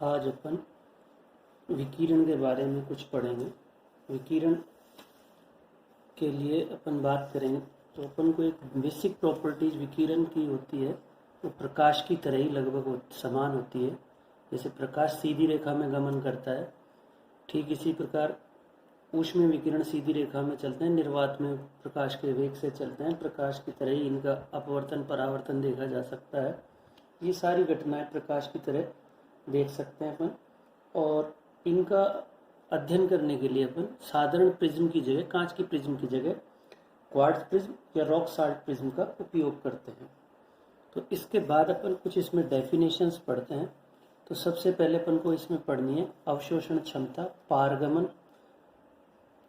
आज अपन विकिरण के बारे में कुछ पढ़ेंगे। विकिरण के लिए अपन बात करेंगे तो अपन को एक बेसिक प्रॉपर्टीज विकिरण की होती है, वो प्रकाश की तरह ही लगभग समान होती है। जैसे प्रकाश सीधी रेखा में गमन करता है, ठीक इसी प्रकार ऊष्मीय विकिरण सीधी रेखा में चलते हैं, निर्वात में प्रकाश के वेग से चलते हैं। प्रकाश की तरह ही इनका अपवर्तन परावर्तन देखा जा सकता है। ये सारी घटनाएं प्रकाश की तरह देख सकते हैं अपन, और इनका अध्ययन करने के लिए अपन साधारण प्रिज्म की जगह, कांच की प्रिज्म की जगह क्वार्ट्ज प्रिज्म या रॉक साल्ट प्रिज्म का उपयोग करते हैं। तो इसके बाद अपन कुछ इसमें डेफिनेशंस पढ़ते हैं। तो सबसे पहले अपन को इसमें पढ़नी है अवशोषण क्षमता, पारगमन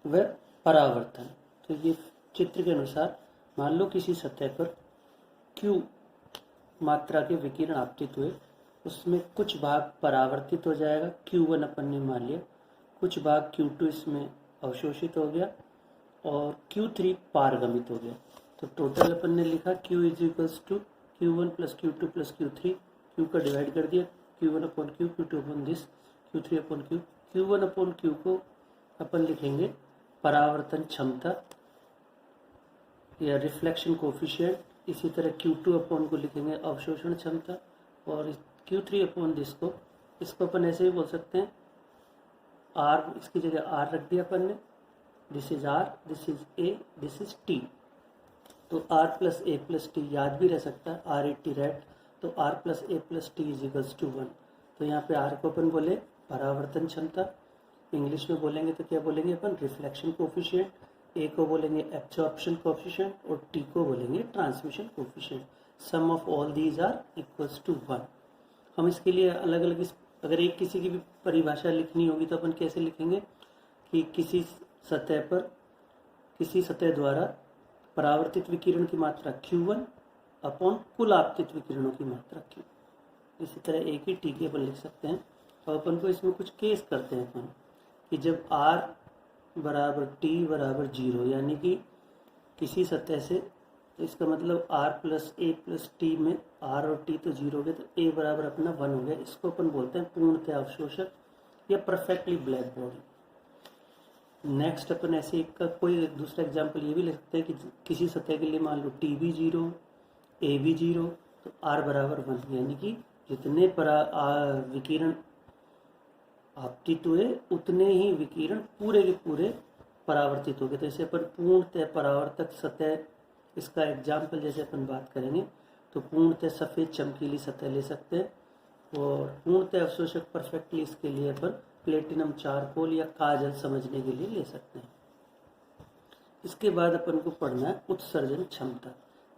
व परावर्तन। तो ये चित्र के अनुसार मान लो किसी सतह पर Q मात्रा के विकिरण आपतित हुए, उसमें कुछ भाग परावर्तित हो जाएगा, Q1 अपन ने मान लिया, कुछ भाग Q2 इसमें अवशोषित हो गया और Q3 पारगमित हो गया। तो टोटल अपन ने लिखा Q is equals to Q1 plus Q2 plus Q3। Q का डिवाइड कर दिया, Q1 upon Q, Q2 upon this, Q3 upon Q। Q1 upon Q को अपन लिखेंगे परावर्तन क्षमता या रिफ्लेक्शन कोफिशिएंट। इसी तरह Q2 अपॉन को लिखेंगे अवशोषण क्षमता, और Q3 अपॉन दिस को, इसको अपन ऐसे ही बोल सकते हैं R, इसकी जगह R रख दिया अपन ने। This is R, this is A, this is T। तो R plus A plus T याद भी रह सकता है, R80 रेट। तो R plus A plus T is equals to 1। तो यहाँ पे R को अपन बोले परावर्तन क्षमता, इंग्लिश में बोलेंगे तो क्या बोलेंगे अपन, रिफ्लेक्शन कोफिशिएंट। A को बोलेंगे एब्जॉर्प्शन कोफिशिएंट और T को बोलेंगे transmission coefficient. Sum of all these are equals to 1। हम इसके लिए अलग अलग अगर एक किसी की भी परिभाषा लिखनी होगी तो अपन कैसे लिखेंगे कि किसी सतह द्वारा परावर्तित विकिरण की मात्रा Q1 अपॉन कुल आपतित विकिरणों की मात्रा Q। इसी तरह एक ही T के अपन लिख सकते हैं। और अपन को इसमें कुछ केस करते हैं अपन कि जब R बराबर T बराबर 0, यानी कि किसी सतह से, तो इसका मतलब R plus A plus T में R और T तो 0 हो गए, तो A बराबर अपना 1 हो गया। इसको अपन बोलते हैं पूर्णतः अवशोषक या परफेक्टली ब्लैक बॉडी। नेक्स्ट अपन ऐसे एक का कोई दूसरा एग्जांपल ये भी ले सकते हैं कि किसी सतह के लिए मान लो T भी 0, A भी 0, तो R बराबर 1, यानी कि जितने विकिरण आपतित हुए उतने ही विकिरण पूरे के पूरे परावर्तित हो गए। तो इसे अपन पूर्णतः परावर्तक सतह, इसका एग्जाम्पल जैसे अपन बात करेंगे तो पूर्णतः सफ़ेद चमकीली सतह ले सकते हैं, और पूर्णतः अवशोषक परफेक्टली इसके लिए अपन प्लेटिनम चारकोल या काजल समझने के लिए ले सकते हैं। इसके बाद अपन को पढ़ना है उत्सर्जन क्षमता।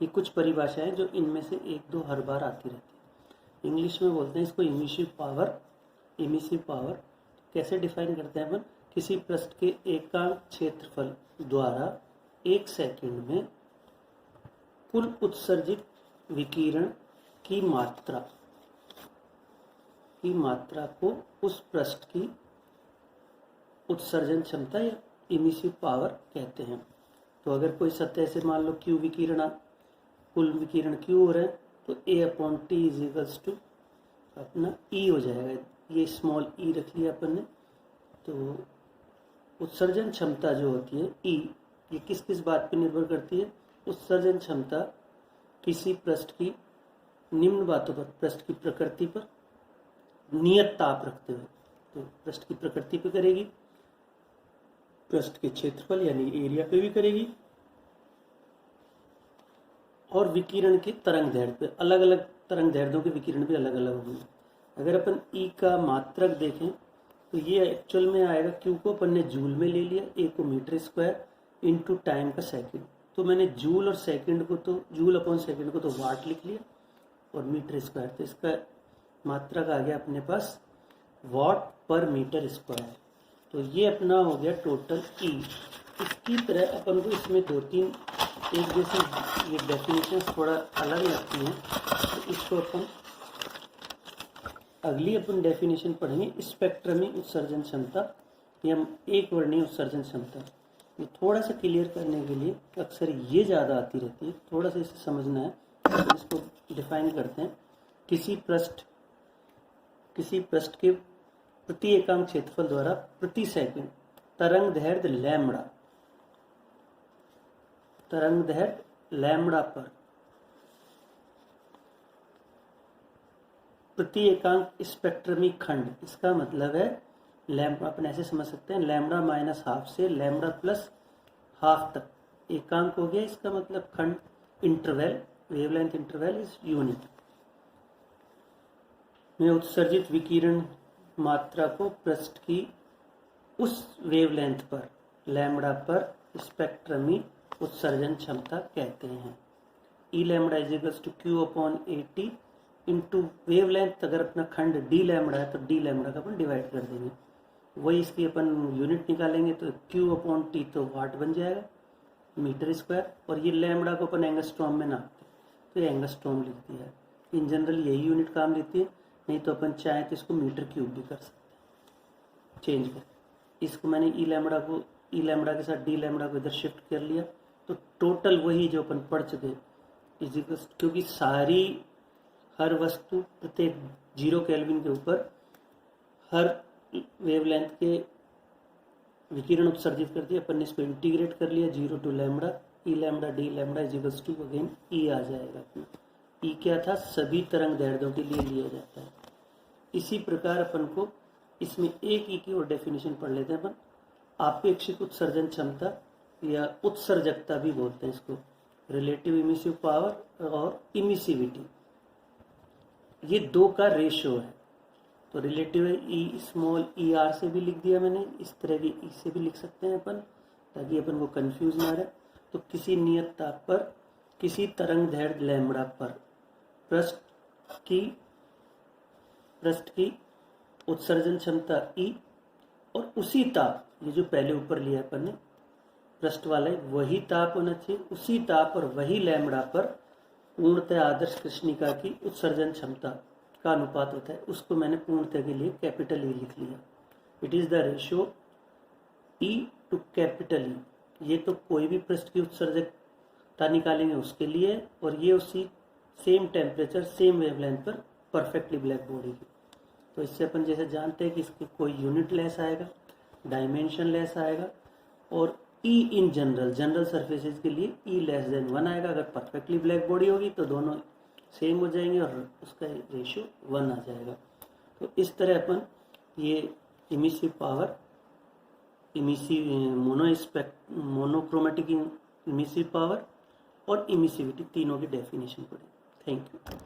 ये कुछ परिभाषाएं जो इनमें से एक दो हर बार आती रहती है। इंग्लिश में बोलते हैं इसको इमिसिव पावर। इमिसिव पावर कैसे डिफाइन करते हैं अपन, किसी पृष्ठ के एकांक क्षेत्रफल द्वारा 1 सेकंड में कुल उत्सर्जित विकिरण की मात्रा को उस पृष्ठ की उत्सर्जन क्षमता या इमिसिव पावर कहते हैं। तो अगर कोई सतह से मान लो Q विकिरण, कुल विकिरण Q हो रहा है, तो A upon T is equals to अपना E हो जाएगा। ये स्मॉल E रख लिया अपन ने। तो उत्सर्जन क्षमता जो होती है E, ये किस किस बात पर निर्भर करती है, उत्सर्जन क्षमता किसी पृष्ठ की निम्न बातों पर, पृष्ठ की प्रकृति पर नियत ताप रखते हुए, तो पृष्ठ की प्रकृति पे करेगी, पृष्ठ के क्षेत्रफल यानी एरिया पे भी करेगी, और विकिरण के तरंग दैर्ध्य पे, अलग अलग तरंग दैर्ध्यों के विकिरण भी अलग अलग होंगे। अगर अपन E का मात्रक देखें तो ये एक्चुअल में आएगा, Q को अपन ने जूल में ले लिया, A को मीटर स्क्वायर इंटू टाइम का सेकंड। तो मैंने जूल और सेकंड को, तो जूल अपॉन सेकंड को तो वाट लिख लिया, और मीटर स्क्वायर, तो इसका मात्रक आ गया अपने पास वाट पर मीटर स्क्वायर। तो ये अपना हो गया टोटल E। इसकी तरह अपन को इसमें दो तीन एक जैसी ये डेफिनेशन थोड़ा अलग लगती हैं, तो इसको अपन अगली अपन डेफिनेशन पढ़ेंगे स्पेक्ट्रमी उत्सर्जन क्षमता या एक वर्णीय उत्सर्जन क्षमता। ये थोड़ा सा क्लियर करने के लिए, अक्सर ये ज़्यादा आती रहती है, थोड़ा सा इसे समझना है। तो इसको डिफाइन करते हैं, किसी पृष्ठ किसी पृष्ठ के प्रति एकांक क्षेत्रफल द्वारा प्रति सेकंड तरंग दैर्ध्य लैम्बडा पर प्रति एकांक स्पेक्ट्रमी खंड, इसका मतलब है लैम्बडा, अपन ऐसे समझ सकते हैं लैम्बडा माइनस हाफ से लैम्बडा प्लस हाफ तक एकांक हो गया, इसका मतलब खंड interval, wavelength interval is unit में उत्सर्जित विकिरण मात्रा को पृष्ठ की उस वेवलेंथ पर लैम्बडा पर स्पेक्ट्रमी उत्सर्जन क्षमता कहते हैं। E lambda is equals to Q upon A T into wavelength, अगर अपना खंड डी लैम्बडा है तो डी लैम्बडा का अपन डिवाइड कर देंगे, वही इसकी अपन यूनिट निकालेंगे तो क्यू अपॉन टी तो वाट बन जाएगा मीटर स्क्वायर, और ये लैम्बडा को अपन एंगस्ट्रॉम में नापते तो ये एंगस्ट्रॉम लिख दिया है। इन जनरल यही यूनिट काम लेती है, नहीं तो अपन चाहें तो इसको मीटर क्यूब भी कर सकते हैं चेंज कर। इसको मैंने ई लैम्बडा के साथ डी लैम्बडा को इधर शिफ्ट कर लिया तो टोटल वही जो अपन पढ़ चुके इजिकल्स, क्योंकि हर वस्तु प्रत्येक 0 केल्विन के ऊपर हर वेवलेंथ के विकिरण उत्सर्जित कर दिया, अपन ने इसको इंटीग्रेट कर लिया 0 to lambda, E lambda D lambda equals to again E आ जाएगा अपना। ई क्या था, सभी तरंग दैर्ध्यों के लिए लिया जाता है। इसी प्रकार अपन को इसमें एक ई की और डेफिनेशन पढ़ लेते हैं अपन, आपेक्षिक उत्सर्जन क्षमता या उत्सर्जकता भी बोलते हैं इसको, रिलेटिव इमिसिव पावर और इमिसिविटी, ये दो का रेशियो है। तो रिलेटिव ई स्मॉल ई आर से भी लिख दिया मैंने, इस तरह की ई से भी लिख सकते हैं अपन ताकि अपन को कंफ्यूज ना रहे। तो किसी नियत ताप पर किसी तरंग दैर्ध्य लैम्बडा पर पृष्ठ की उत्सर्जन क्षमता ई, और उसी ताप, ये जो पहले ऊपर लिया अपन ने पृष्ठ वाले, वही ताप होना चाहिए, उसी ताप और वही लैम्बडा पर पूर्णतः आदर्श कृष्णिका की उत्सर्जन क्षमता का अनुपात होता है, उसको मैंने पूर्णतः के लिए कैपिटल ई लिख लिया। It is the ratio E to capital E. ये तो कोई भी पृष्ठ की उत्सर्जकता निकालेंगे उसके लिए, और ये उसी सेम टेम्परेचर सेम वेवलेंथ पर परफेक्टली ब्लैक बॉडी की। तो इससे अपन जैसे जानते हैं कि इसकी कोई यूनिट लेस आएगा, डायमेंशन लेस आएगा, और ई इन जनरल सरफेसेस के लिए ई लेस देन 1 आएगा। अगर परफेक्टली ब्लैक बॉडी होगी तो दोनों सेम हो जाएंगे और उसका रेशियो 1 आ जाएगा। तो इस तरह अपन ये emissive power, emissive monochromatic emissive power और इमिसिविटी तीनों की डेफिनेशन पढ़ी। Thank you.